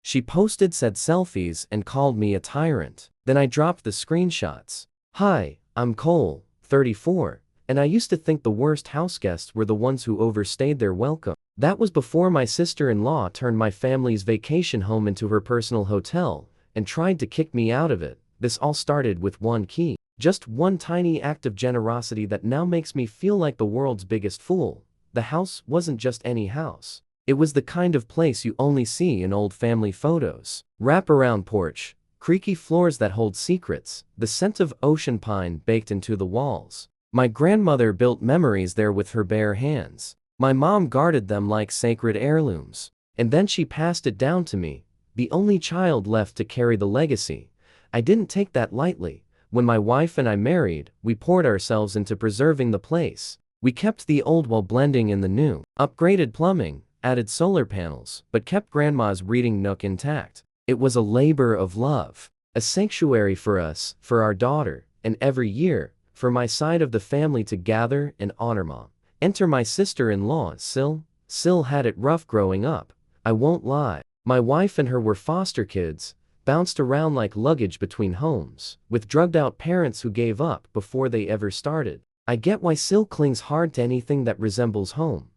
She posted said selfies and called me a tyrant. Then I dropped the screenshots. Hi, I'm Cole, 34, and I used to think the worst house guests were the ones who overstayed their welcome. That was before my sister-in-law turned my family's vacation home into her personal hotel and tried to kick me out of it. This all started with one key. Just one tiny act of generosity that now makes me feel like the world's biggest fool. The house wasn't just any house. It was the kind of place you only see in old family photos. Wraparound porch, creaky floors that hold secrets, the scent of ocean pine baked into the walls. My grandmother built memories there with her bare hands. My mom guarded them like sacred heirlooms. And then she passed it down to me, the only child left to carry the legacy. I didn't take that lightly. When my wife and I married, we poured ourselves into preserving the place. We kept the old while blending in the new, upgraded plumbing, added solar panels, but kept Grandma's reading nook intact. It was a labor of love, a sanctuary for us, for our daughter, and every year, for my side of the family to gather and honor Mom. Enter my sister-in-law, Sil. Sil had it rough growing up, I won't lie. My wife and her were foster kids, bounced around like luggage between homes, with drugged-out parents who gave up before they ever started. I get why Sil clings hard to anything that resembles home.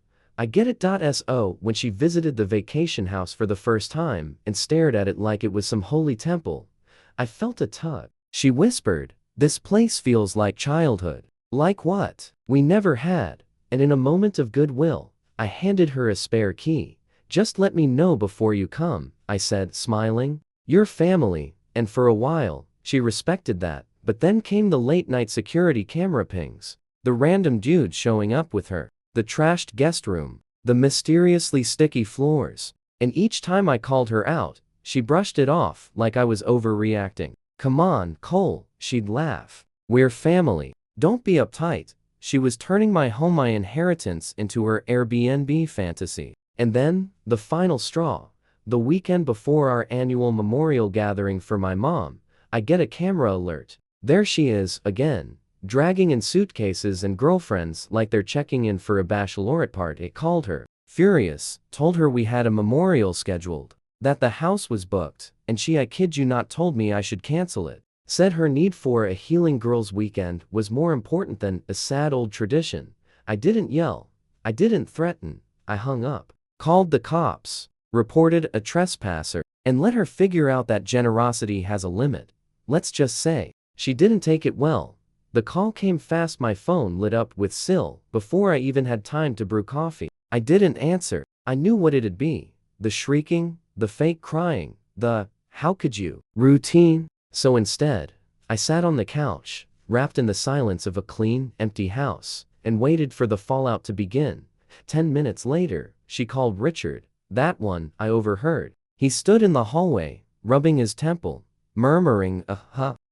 I get it. So when she visited the vacation house for the first time and stared at it like it was some holy temple, I felt a tug. She whispered, "This place feels like childhood." Like what? We never had. And in a moment of goodwill, I handed her a spare key. "Just let me know before you come," I said, smiling. "Your family." And for a while, she respected that. But then came the late-night security camera pings, the random dudes showing up with her, the trashed guest room, the mysteriously sticky floors. And each time I called her out, she brushed it off like I was overreacting. "Come on, Cole," she'd laugh. "We're family. Don't be uptight." She was turning my home, my inheritance, into her Airbnb fantasy. And then, the final straw. The weekend before our annual memorial gathering for my mom, I get a camera alert. There she is, again, dragging in suitcases and girlfriends like they're checking in for a bachelorette party. Called her, furious, told her we had a memorial scheduled, that the house was booked, and she, I kid you not, told me I should cancel it. Said her need for a healing girls' weekend was more important than a sad old tradition. I didn't yell. I didn't threaten. I hung up. Called the cops. Reported a trespasser. And let her figure out that generosity has a limit. Let's just say, she didn't take it well. The call came fast, my phone lit up with Sil, before I even had time to brew coffee. I didn't answer. I knew what it'd be. The shrieking, the fake crying, the, "How could you?" routine. So instead, I sat on the couch, wrapped in the silence of a clean, empty house, and waited for the fallout to begin. 10 minutes later, she called Richard, that one I overheard. He stood in the hallway, rubbing his temple, murmuring,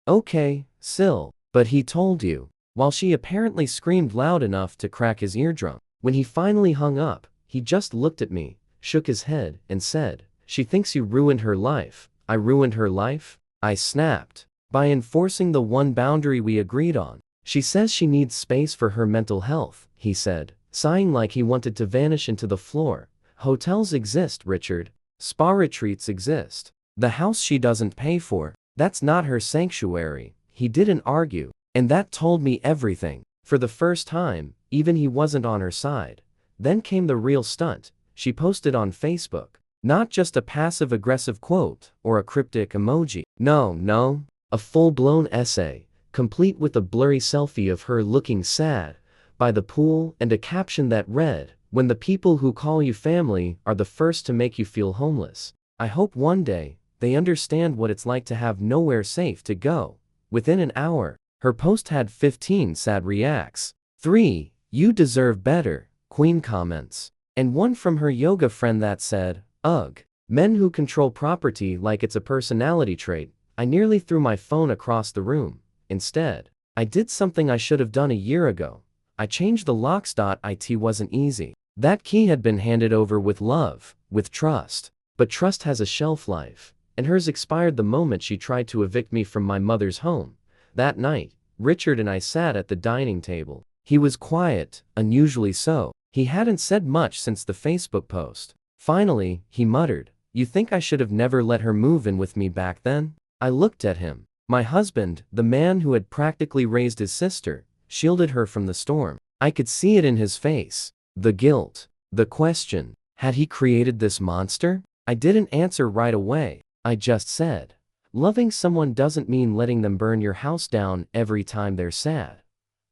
"Okay, Sil, but he told you," while she apparently screamed loud enough to crack his eardrum. When he finally hung up, he just looked at me, shook his head, and said, "She thinks you ruined her life." I ruined her life? I snapped. By enforcing the one boundary we agreed on. "She says she needs space for her mental health," he said, sighing like he wanted to vanish into the floor. "Hotels exist, Richard. Spa retreats exist. The house she doesn't pay for, that's not her sanctuary." He didn't argue, and that told me everything. For the first time, even he wasn't on her side. Then came the real stunt. She posted on Facebook. Not just a passive-aggressive quote or a cryptic emoji. No, a full-blown essay, complete with a blurry selfie of her looking sad by the pool and a caption that read, "When the people who call you family are the first to make you feel homeless. I hope one day they understand what it's like to have nowhere safe to go." Within an hour, her post had 15 sad reacts. 3, "You deserve better," Queen comments. And one from her yoga friend that said, "Ugh. Men who control property like it's a personality trait." I nearly threw my phone across the room. Instead, I did something I should have done a year ago. I changed the locks. It wasn't easy. That key had been handed over with love, with trust. But trust has a shelf life, and hers expired the moment she tried to evict me from my mother's home. That night, Richard and I sat at the dining table. He was quiet, unusually so. He hadn't said much since the Facebook post. Finally, he muttered, You think I should have never let her move in with me back then? I looked at him. My husband, the man who had practically raised his sister, shielded her from the storm. I could see it in his face. The guilt. The question. Had he created this monster? I didn't answer right away. I just said, loving someone doesn't mean letting them burn your house down every time they're sad.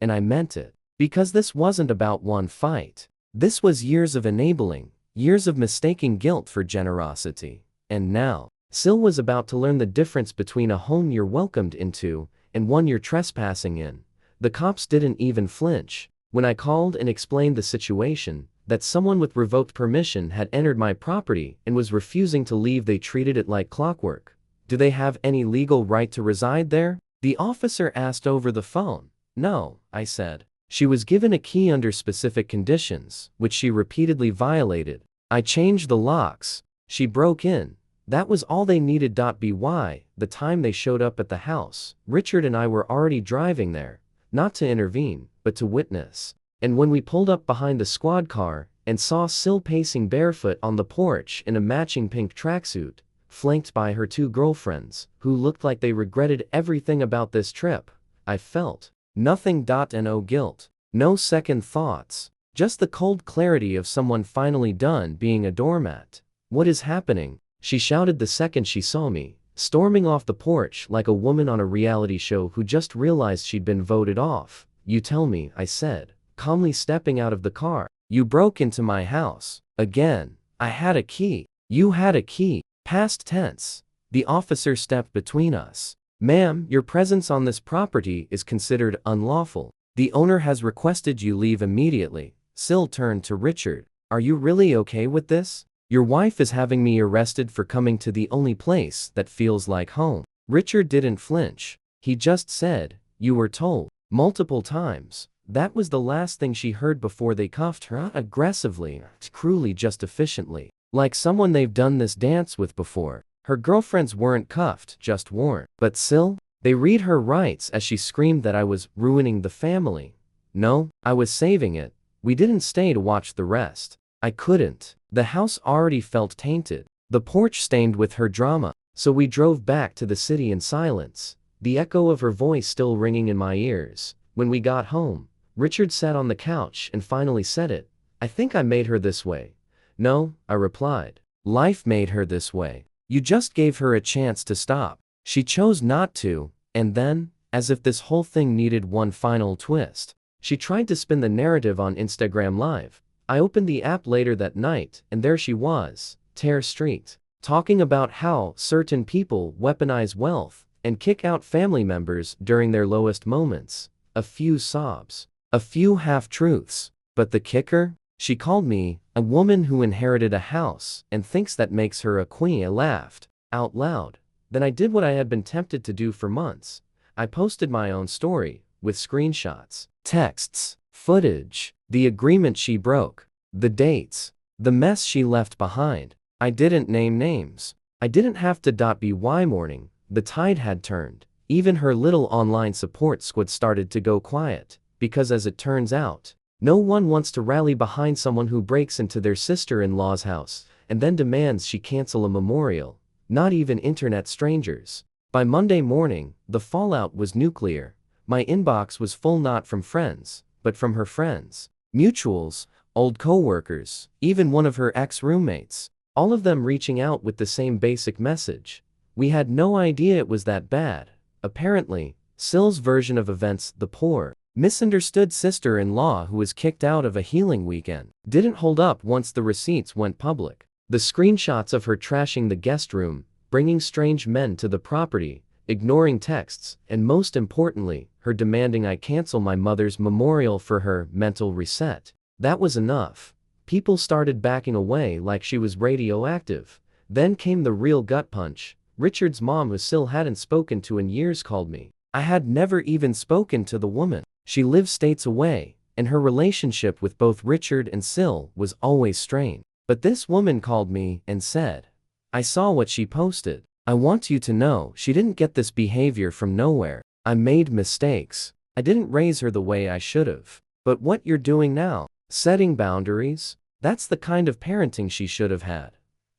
And I meant it. Because this wasn't about one fight. This was years of enabling, years of mistaking guilt for generosity. And now, Sil was about to learn the difference between a home you're welcomed into and one you're trespassing in. The cops didn't even flinch. When I called and explained the situation, that someone with revoked permission had entered my property and was refusing to leave, they treated it like clockwork. Do they have any legal right to reside there? The officer asked over the phone. No, I said. She was given a key under specific conditions, which she repeatedly violated. I changed the locks. She broke in. That was all they needed. By the time they showed up at the house, Richard and I were already driving there, not to intervene, but to witness. And when we pulled up behind the squad car and saw Sil pacing barefoot on the porch in a matching pink tracksuit, flanked by her two girlfriends, who looked like they regretted everything about this trip, I felt nothing. No guilt, no second thoughts, just the cold clarity of someone finally done being a doormat. What is happening? She shouted the second she saw me, storming off the porch like a woman on a reality show who just realized she'd been voted off. You tell me, I said, calmly stepping out of the car. You broke into my house. Again. I had a key. You had a key. Past tense. The officer stepped between us. Ma'am, your presence on this property is considered unlawful. The owner has requested you leave immediately. Sil turned to Richard. Are you really okay with this? Your wife is having me arrested for coming to the only place that feels like home. Richard didn't flinch. He just said, you were told. Multiple times. That was the last thing she heard before they cuffed her aggressively, cruelly, just efficiently. Like someone they've done this dance with before. Her girlfriends weren't cuffed, just warned. But Sil? They read her rights as she screamed that I was ruining the family. No, I was saving it. We didn't stay to watch the rest. I couldn't. The house already felt tainted. The porch stained with her drama. So we drove back to the city in silence. The echo of her voice still ringing in my ears. When we got home, Richard sat on the couch and finally said it. I think I made her this way. No, I replied. Life made her this way. You just gave her a chance to stop. She chose not to, and then, as if this whole thing needed one final twist, she tried to spin the narrative on Instagram Live. I opened the app later that night, and there she was, tear-streaked, talking about how certain people weaponize wealth and kick out family members during their lowest moments. A few sobs. A few half-truths. But the kicker? She called me a woman who inherited a house and thinks that makes her a queen. I laughed out loud. Then I did what I had been tempted to do for months. I posted my own story, with screenshots, texts, footage, the agreement she broke, the dates, the mess she left behind. I didn't name names. I didn't have to. By morning, the tide had turned. Even her little online support squad started to go quiet, because as it turns out, no one wants to rally behind someone who breaks into their sister-in-law's house and then demands she cancel a memorial. Not even internet strangers. By Monday morning, the fallout was nuclear. My inbox was full, not from friends, but from her friends, mutuals, old co-workers, even one of her ex-roommates. All of them reaching out with the same basic message. We had no idea it was that bad. Apparently, Sil's version of events, the poor, misunderstood sister-in-law who was kicked out of a healing weekend, didn't hold up once the receipts went public. The screenshots of her trashing the guest room, bringing strange men to the property, ignoring texts, and most importantly, her demanding I cancel my mother's memorial for her mental reset. That was enough. People started backing away like she was radioactive. Then came the real gut punch. Richard's mom, who Sil hadn't spoken to in years, called me. I had never even spoken to the woman. She lived states away, and her relationship with both Richard and Sil was always strained. But this woman called me and said, I saw what she posted. I want you to know she didn't get this behavior from nowhere. I made mistakes. I didn't raise her the way I should have. But what you're doing now, setting boundaries, that's the kind of parenting she should have had.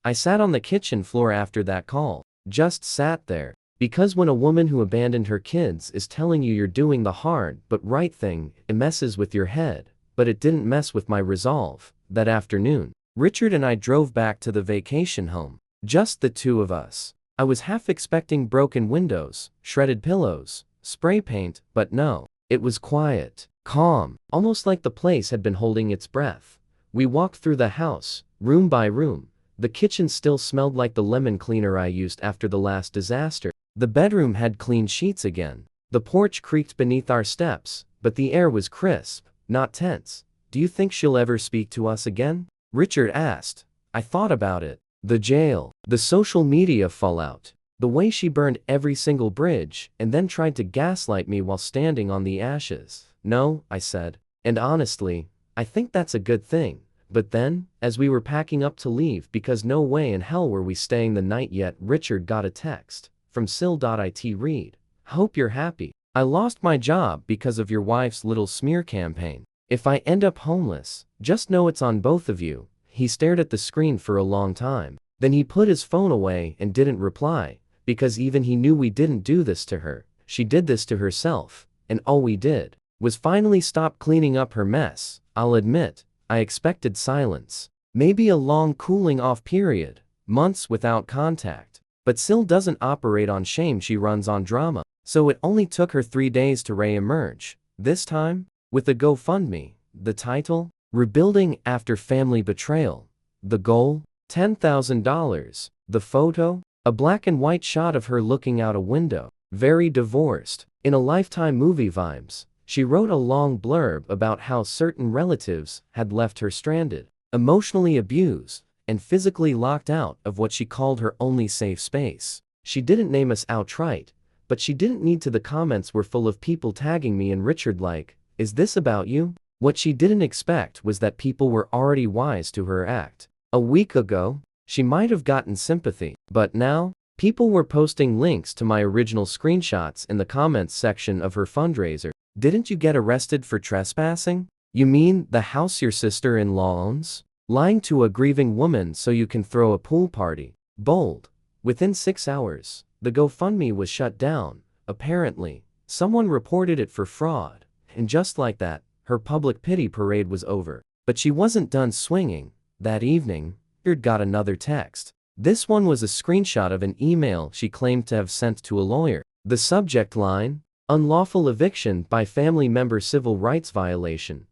I sat on the kitchen floor after that call. Just sat there. Because when a woman who abandoned her kids is telling you you're doing the hard but right thing, it messes with your head. But it didn't mess with my resolve. That afternoon, Richard and I drove back to the vacation home. Just the two of us. I was half expecting broken windows, shredded pillows, spray paint, but no. It was quiet, calm, almost like the place had been holding its breath. We walked through the house, room by room. The kitchen still smelled like the lemon cleaner I used after the last disaster. The bedroom had clean sheets again. The porch creaked beneath our steps, but the air was crisp, not tense. Do you think she'll ever speak to us again? Richard asked. I thought about it. The jail, the social media fallout, the way she burned every single bridge and then tried to gaslight me while standing on the ashes. No, I said. And honestly, I think that's a good thing. But then, as we were packing up to leave because no way in hell were we staying the night yet, Richard got a text from Sil.it. Read. Hope you're happy. I lost my job because of your wife's little smear campaign. If I end up homeless, just know it's on both of you. He stared at the screen for a long time. Then he put his phone away and didn't reply, because even he knew we didn't do this to her. She did this to herself, and all we did was finally stop cleaning up her mess. I'll admit, I expected silence. Maybe a long cooling off period, months without contact. But Sil doesn't operate on shame, she runs on drama. So it only took her 3 days to re-emerge. This time, with a GoFundMe. The title? Rebuilding After Family Betrayal. The goal? $10,000. The photo? A black and white shot of her looking out a window. Very divorced. In a Lifetime movie vibes. She wrote a long blurb about how certain relatives had left her stranded, emotionally abused, and physically locked out of what she called her only safe space. She didn't name us outright, but she didn't need to. The comments were full of people tagging me and Richard like, is this about you? What she didn't expect was that people were already wise to her act. A week ago, she might have gotten sympathy, but now, people were posting links to my original screenshots in the comments section of her fundraiser. Didn't you get arrested for trespassing? You mean the house your sister-in-law owns? Lying to a grieving woman so you can throw a pool party. Bold. Within 6 hours, the GoFundMe was shut down. Apparently, someone reported it for fraud. And just like that, her public pity parade was over. But she wasn't done swinging. That evening, Richard got another text. This one was a screenshot of an email she claimed to have sent to a lawyer. The subject line? Unlawful eviction by family member, civil rights violation.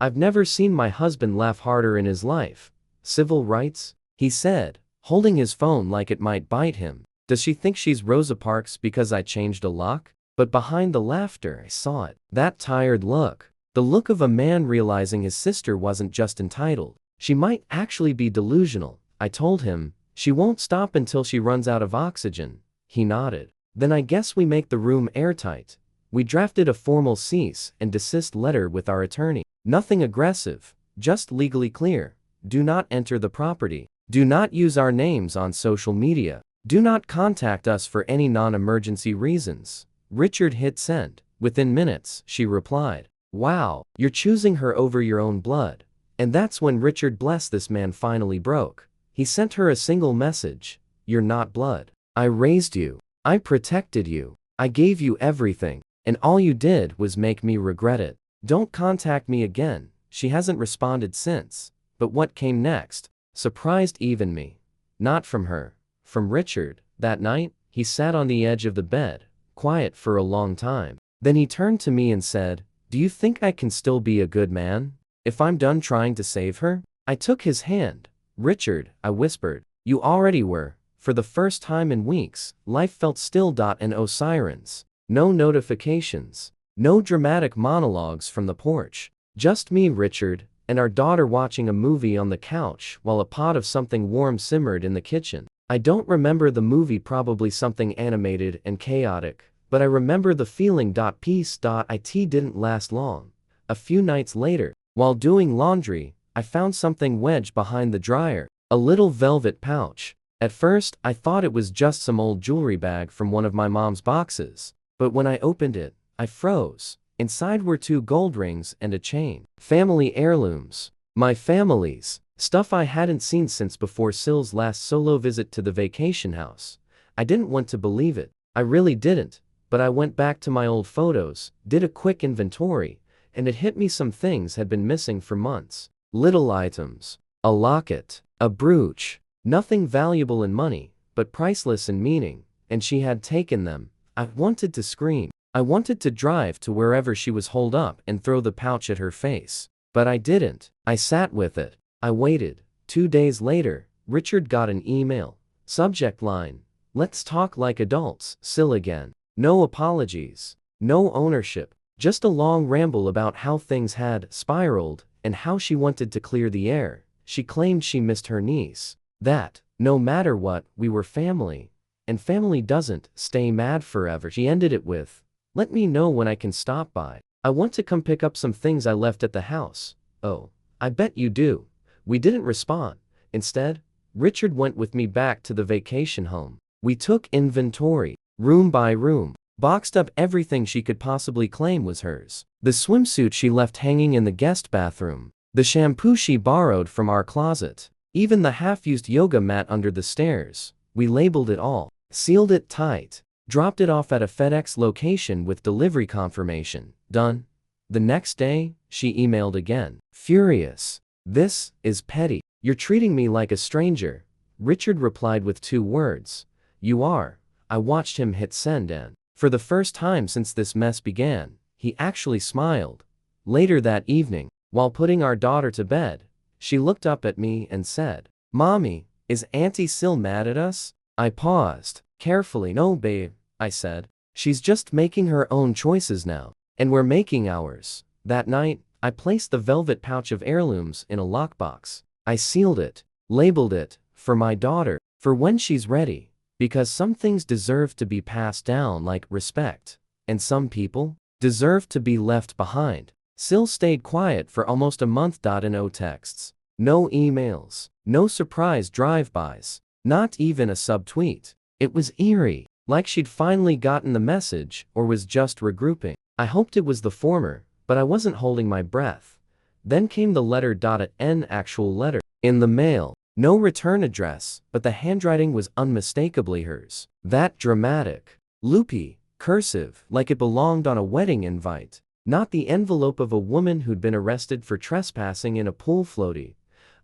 I've never seen my husband laugh harder in his life. Civil rights? He said, holding his phone like it might bite him. Does she think she's Rosa Parks because I changed a lock? But behind the laughter I saw it. That tired look. The look of a man realizing his sister wasn't just entitled. She might actually be delusional. I told him, she won't stop until she runs out of oxygen. He nodded. Then I guess we make the room airtight. We drafted a formal cease and desist letter with our attorney. Nothing aggressive, just legally clear. Do not enter the property. Do not use our names on social media. Do not contact us for any non-emergency reasons. Richard hit send. Within minutes, she replied, wow, you're choosing her over your own blood. And that's when Richard, bless this man, finally broke. He sent her a single message. You're not blood. I raised you. I protected you. I gave you everything. And all you did was make me regret it. Don't contact me again. She hasn't responded since. But what came next surprised even me. Not from her. From Richard. That night, he sat on the edge of the bed, quiet for a long time. Then he turned to me and said, do you think I can still be a good man if I'm done trying to save her? I took his hand. Richard, I whispered, you already were. For the first time in weeks, life felt still. No sirens. No notifications. No dramatic monologues from the porch. Just me, Richard, and our daughter watching a movie on the couch while a pot of something warm simmered in the kitchen. I don't remember the movie, probably something animated and chaotic, but I remember the feeling. Peace. It didn't last long. A few nights later, while doing laundry, I found something wedged behind the dryer. A little velvet pouch. At first, I thought it was just some old jewelry bag from one of my mom's boxes. But when I opened it, I froze. Inside were 2 gold rings and a chain. Family heirlooms. My family's. Stuff I hadn't seen since before Syl's last solo visit to the vacation house. I didn't want to believe it. I really didn't. But I went back to my old photos, did a quick inventory, and it hit me some things had been missing for months. Little items. A locket. A brooch. Nothing valuable in money, but priceless in meaning, and she had taken them. I wanted to scream. I wanted to drive to wherever she was holed up and throw the pouch at her face. But I didn't. I sat with it. I waited. 2 days later, Richard got an email. Subject line: "Let's talk like adults, Syl again." No apologies. No ownership. Just a long ramble about how things had spiraled and how she wanted to clear the air. She claimed she missed her niece. That, no matter what, we were family. And family doesn't stay mad forever. She ended it with, "Let me know when I can stop by. I want to come pick up some things I left at the house." Oh, I bet you do. We didn't respond. Instead, Richard went with me back to the vacation home. We took inventory, room by room, boxed up everything she could possibly claim was hers. The swimsuit she left hanging in the guest bathroom, the shampoo she borrowed from our closet, even the half-used yoga mat under the stairs. We labeled it all, sealed it tight, dropped it off at a FedEx location with delivery confirmation. Done. The next day, she emailed again, furious. "This is petty. You're treating me like a stranger." Richard replied with 2 words. "You are." I watched him hit send and, for the first time since this mess began, he actually smiled. Later that evening, while putting our daughter to bed, she looked up at me and said, "Mommy, is Auntie Syl mad at us?" I paused, carefully. "No, babe," I said. "She's just making her own choices now, and we're making ours." That night, I placed the velvet pouch of heirlooms in a lockbox. I sealed it, labeled it, "For my daughter, for when she's ready," because some things deserve to be passed down like respect, and some people deserve to be left behind. Syl stayed quiet for almost a month. No texts, no emails, no surprise drive-bys, not even a subtweet. It was eerie, like she'd finally gotten the message or was just regrouping. I hoped it was the former, but I wasn't holding my breath. Then came the letter. An actual letter. In the mail. No return address, but the handwriting was unmistakably hers. That dramatic, loopy, cursive, like it belonged on a wedding invite. Not the envelope of a woman who'd been arrested for trespassing in a pool floaty.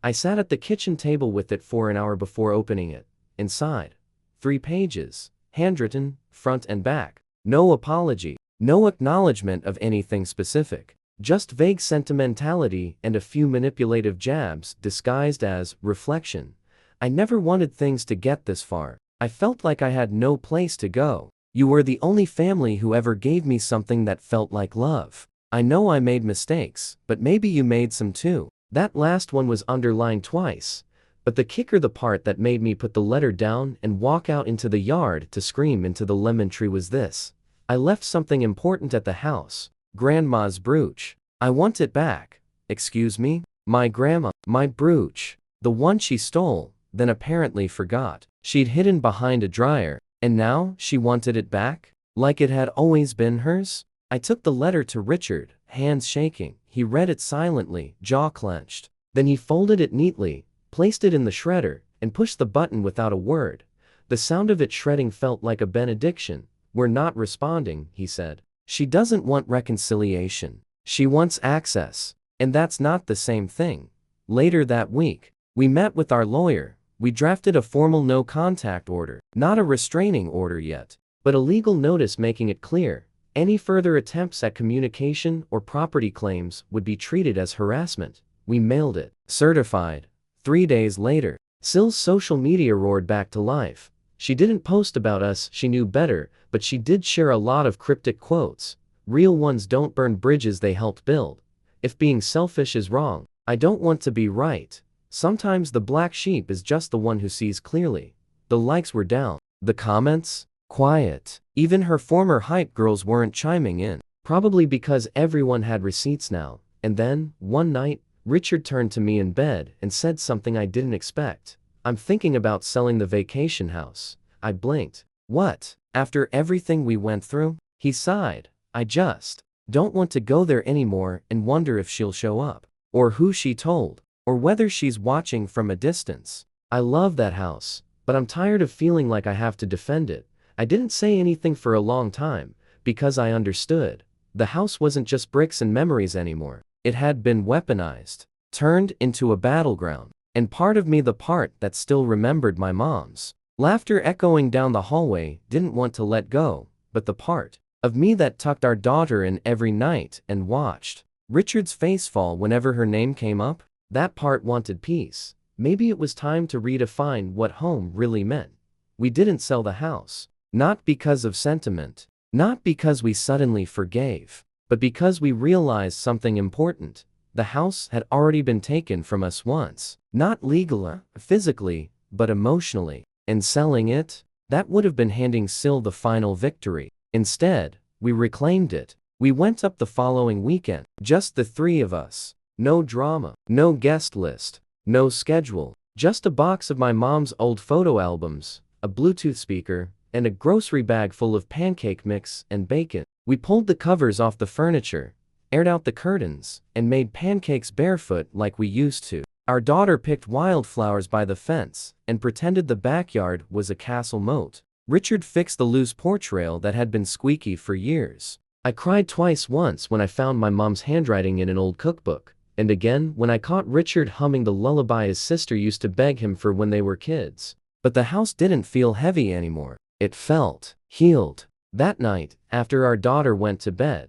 I sat at the kitchen table with it for an hour before opening it. Inside, 3 pages, handwritten, front and back. No apology. No acknowledgement of anything specific, just vague sentimentality and a few manipulative jabs disguised as reflection. I never wanted things to get this far. I felt like I had no place to go. "You were the only family who ever gave me something that felt like love. I know I made mistakes, but maybe you made some too." That last one was underlined twice, but the kicker, the part that made me put the letter down and walk out into the yard to scream into the lemon tree, was this: "I left something important at the house. Grandma's brooch. I want it back." Excuse me? My grandma, my brooch. The one she stole, then apparently forgot. She'd hidden behind a dryer, and now she wanted it back? Like it had always been hers? I took the letter to Richard, hands shaking. He read it silently, jaw clenched. Then he folded it neatly, placed it in the shredder, and pushed the button without a word. The sound of it shredding felt like a benediction. "We're not responding," he said. "She doesn't want reconciliation. She wants access. And that's not the same thing." Later that week, we met with our lawyer. We drafted a formal no-contact order. Not a restraining order yet, but a legal notice making it clear any further attempts at communication or property claims would be treated as harassment. We mailed it. Certified. 3 days later, Syl's social media roared back to life. She didn't post about us, she knew better, but she did share a lot of cryptic quotes. Real ones don't burn bridges they helped build. If being selfish is wrong, I don't want to be right. Sometimes the black sheep is just the one who sees clearly. The likes were down. The comments? Quiet. Even her former hype girls weren't chiming in. Probably because everyone had receipts now. And then, one night, Richard turned to me in bed and said something I didn't expect. "I'm thinking about selling the vacation house." I blinked. "What? After everything we went through?" He sighed. "I just don't want to go there anymore and wonder if she'll show up. Or who she told." or whether she's watching from a distance. I love that house, but I'm tired of feeling like I have to defend it. I didn't say anything for a long time, because I understood. The house wasn't just bricks and memories anymore. It had been weaponized, turned into a battleground. And part of me, the part that still remembered my mom's laughter echoing down the hallway, didn't want to let go, but the part of me that tucked our daughter in every night and watched Richard's face fall whenever her name came up, that part wanted peace. Maybe it was time to redefine what home really meant. We didn't sell the house, not because of sentiment, not because we suddenly forgave, but because we realized something important. The house had already been taken from us once, not legally, physically, but emotionally. And selling it, that would have been handing Sil the final victory. Instead, we reclaimed it. We went up the following weekend, just the three of us. No drama, no guest list, no schedule, just a box of my mom's old photo albums, a Bluetooth speaker, and a grocery bag full of pancake mix and bacon. We pulled the covers off the furniture, aired out the curtains, and made pancakes barefoot like we used to. Our daughter picked wildflowers by the fence and pretended the backyard was a castle moat. Richard fixed the loose porch rail that had been squeaky for years. I cried twice, once when I found my mom's handwriting in an old cookbook, and again when I caught Richard humming the lullaby his sister used to beg him for when they were kids. But the house didn't feel heavy anymore. It felt healed. That night, after our daughter went to bed,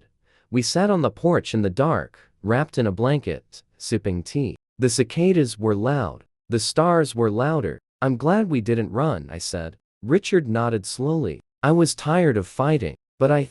we sat on the porch in the dark, wrapped in a blanket, sipping tea. The cicadas were loud. The stars were louder. I'm glad we didn't run, I said. Richard nodded slowly. I was tired of fighting, but I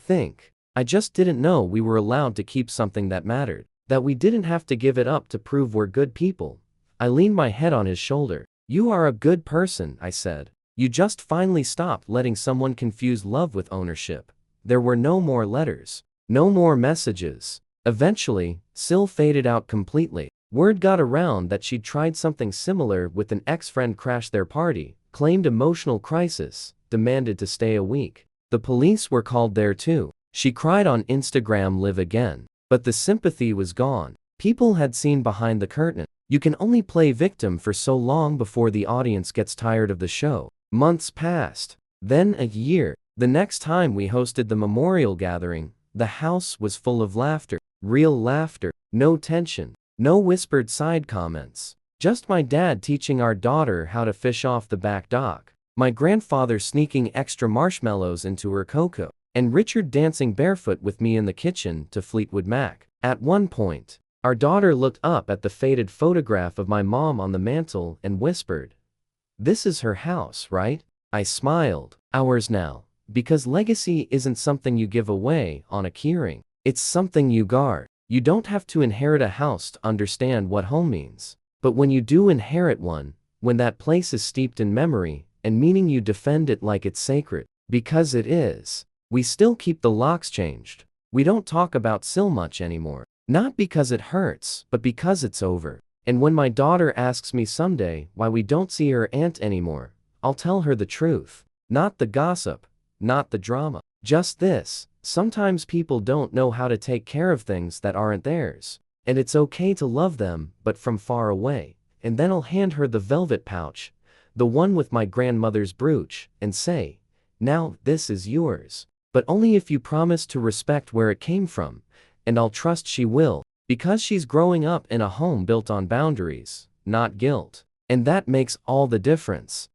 just didn't know we were allowed to keep something that mattered, that we didn't have to give it up to prove we're good people. I leaned my head on his shoulder. You are a good person, I said. You just finally stopped letting someone confuse love with ownership. There were no more letters. No more messages. Eventually, Sil faded out completely. Word got around that she'd tried something similar with an ex-friend, crashed their party, claimed emotional crisis, demanded to stay a week. The police were called there too. She cried on Instagram, live again. But the sympathy was gone. People had seen behind the curtain. You can only play victim for so long before the audience gets tired of the show. Months passed. Then a year. The next time we hosted the memorial gathering, the house was full of laughter. Real laughter. No tension. No whispered side comments. Just my dad teaching our daughter how to fish off the back dock. My grandfather sneaking extra marshmallows into her cocoa. And Richard dancing barefoot with me in the kitchen to Fleetwood Mac. At one point, our daughter looked up at the faded photograph of my mom on the mantle and whispered, "This is her house, right?" I smiled. Ours now. Because legacy isn't something you give away on a keyring. It's something you guard. You don't have to inherit a house to understand what home means. But when you do inherit one, when that place is steeped in memory and meaning, you defend it like it's sacred. Because it is. We still keep the locks changed. We don't talk about Sil much anymore. Not because it hurts, but because it's over. And when my daughter asks me someday why we don't see her aunt anymore, I'll tell her the truth. Not the gossip. Not the drama. Just this. Sometimes people don't know how to take care of things that aren't theirs. And it's okay to love them, but from far away. And then I'll hand her the velvet pouch, the one with my grandmother's brooch, and say, "Now, this is yours. But only if you promise to respect where it came from." And I'll trust she will, because she's growing up in a home built on boundaries, not guilt. And that makes all the difference.